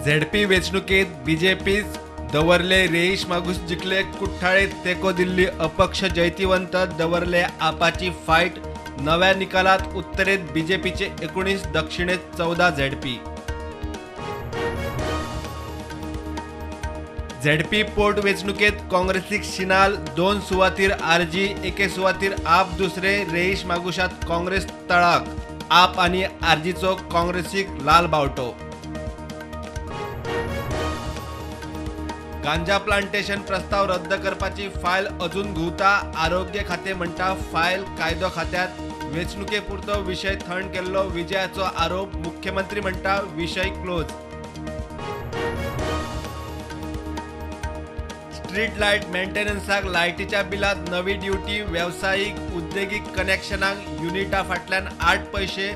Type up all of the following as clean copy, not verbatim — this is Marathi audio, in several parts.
झेडपी वेचणुकीत बीजेपीच दवरले रेईश मागूस जिंकले कुठ्ठाळे तेको दिल्ली अपक्ष जैतिवंत दवरले आपाची फाईट नव्या निकालात उत्तरेत बीजेपीचे 19 दक्षिणेत 14 झेडपी झेडपी पोट वेचणुकेत काँग्रेसीक शिनाल 2 सुवातीर आरजी 1 सुवातीर आप दुसरे रेईश मागुशात काँग्रेस तळाक आप आणि आरजीचो काँग्रेसीक लाल बावटो गांजा प्लांटेशन प्रस्ताव रद्द करपाची फायल अजून घुवता आरोग्य खाते म्हणटा फायल कायदो खात्यात वेचणुके पुरतो विषय थंड केल्लो विजयाचो आरोप मुख्यमंत्री म्हणटा विषय क्लोज स्ट्रीट लाईट मेंटेनन्साक लायटीच्या बिलात नवी ड्युटी व्यावसायिक उद्योगिक कनेक्शनाक युनिटा फाटल्यान 8 पैसे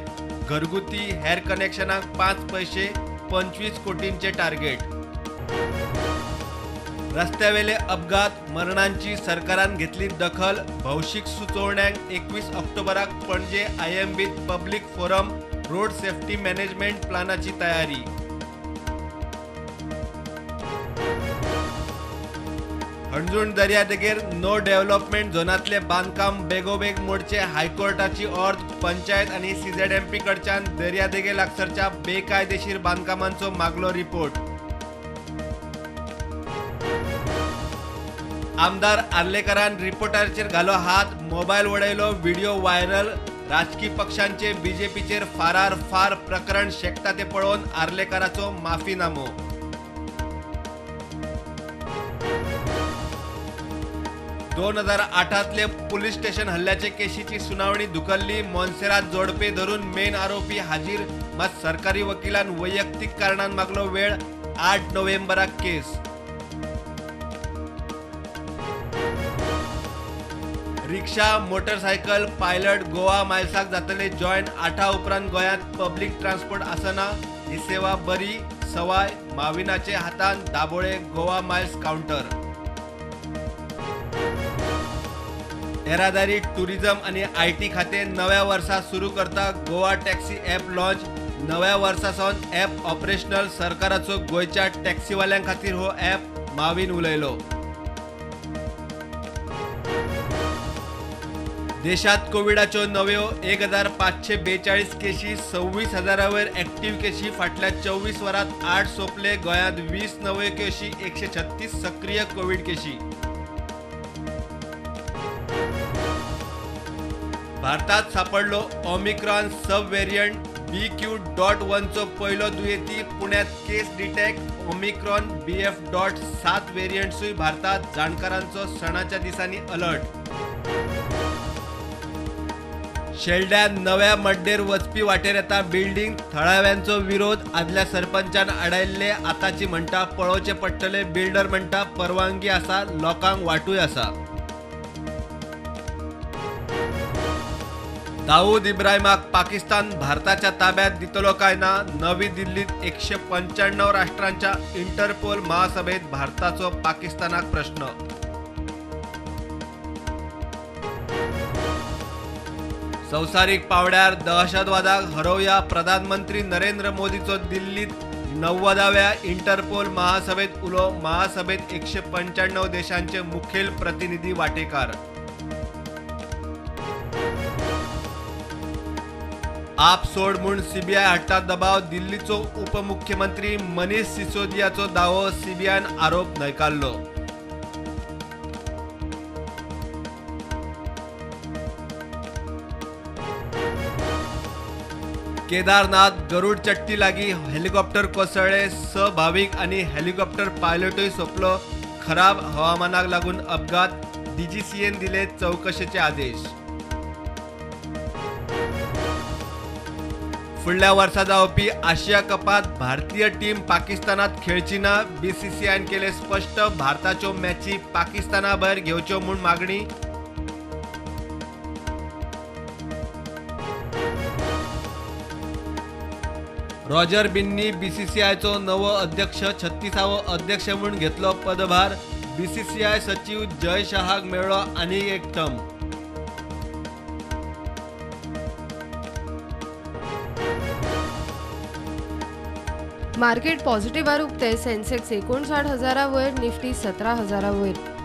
घरगुती हेर कनेक्शनाक 5 पैसे 25 कोटींचे टार्गेट रस्त्यावेले अपघात मरणांची सरकारान घेतली दखल भौशीक सुचोवण्यांक 21 ऑक्टोबराक पणजे आयएमबीत public forum road safety management प्लानाची तयारी हणजूण दर्यादेगेर नो डेव्हलपमेंट झोनातले बांदकाम बेगोबेग मोडचे हायकोर्टाची ऑर्द पंचायत आणि सीझेडएमपी कडच्यान दर्यादेगे लागसरच्या बेकायदेशीर बांदकामांचो मागलो रिपोर्ट आमदार आर्लेकरान रिपोर्टाचेर घालो हात मोबाईल वडयलो व्हिडिओ व्हायरल राजकीय पक्षांचे बीजेपीचेर फारार फार प्रकरण शेकता ते पळोवन आर्लेकराचो माफीनामो 2008तले पुलीस स्टेशन हल्ल्याचे केशीची सुनावणी धुकल्ली मोन्सेरात जोडपे धरून मेन आरोपी हाजीर मात सरकारी वकिलान वैयक्तिक कारणान मागलो वेळ 8 नोव्हेंबराक केस रिक्षा मोटरसायकल पायलट गोवा मायल्साक जातले जॉईन 8 उपरांत गोंयांत पब्लिक ट्रान्सपोर्ट आसना ही सेवा बरी सवाय माविनाचे हातान दाबोळे गोवा मायल्स काउंटर येरादारी टुरिझम आणि आयटी खाते नव्या वर्सा सुरू करता गोवा टॅक्सी ॲप लॉन्च नव्या वर्सासावन ॲप ऑपरेशनल सरकाराचो गोयच्या टॅक्सीवाल्यांक खातीर हो ॲप माविन उलयलो देशात कोविडाच्यो नव्यो 1542 केशी 26,000 वयर ॲक्टिव्ह केशी फाटल्या 24 वरांत 8 सोंपले गोंयांत 20 नव्यो केशी 136 सक्रिय कोविड केशी भारतात सापडलो ओमिक्रॉन सब व्हेरियंट BQ.1 चो पहिलो दुयेंती पुण्यात केस डिटेक्ट ओमिक्रॉन BF.7 व्हेरियंटसूय भारतात जाणकारांचो सणाच्या दिसांनी अलर्ट शेल्ड्यान नव्या मड्डेर वचपी वाटेर येता बिल्डिंग थळाव्यांचो विरोध आदल्या सरपंचान आडायल्ले आताची म्हणटा पळोवचे पडटले बिल्डर म्हणटा परवानगी आसा लोकांक वाटूय आसा दाऊद इब्राहिमाक पाकिस्तान भारताच्या ताब्यात दितलो काय ना नवी दिल्लीत 195 राष्ट्रांच्या इंटरपोल महासभेत भारताचो पाकिस्तानाक प्रश्न संवसारीक पावड्यार दहशतवादाक हरोवया प्रधानमंत्री नरेंद्र मोदीचो दिल्लीत 90व्या इंटरपोल महासभेत उलो महासभेत 195 देशांचे मुखेल प्रतिनिधी वाटेकार आप सोड म्हूण सीबीआय हाडटा दबाव दिल्लीचो उपमुख्यमंत्री मनीष सिसोदियाचो दावो सीबीआयन आरोप न्हयकारलो केदारनाथ गरुड चट्टी लागीं हेलिकॉप्टर कोसळ्ळे 6 भाविक आणि हेलिकॉप्टर पायलटूय सोंपलो खराब हवामानाक लागून अपघात डीजीसीएन दिले चौकशेचे आदेश फुडल्या वर्सा जावपी आशिया कपात भारतीय टीम पाकिस्तानात खेळची ना बीसीसीआयन केले स्पष्ट भारताच्यो मॅची पाकिस्ताना भायर घेवच्यो म्हूण मागणी रॉजर बिन्नी बीसीसीआयचो नवो अध्यक्ष 36वो अध्यक्ष म्हणून घेतलो पदभार बीसीसीआय सचिव जय शहाक मेळ्ळो आनी एक टर्म मार्केट पॉझिटिव्हार उक्ते. सेन्सेक्स 59,000 वयर, निफ्टी 17,000 वयर.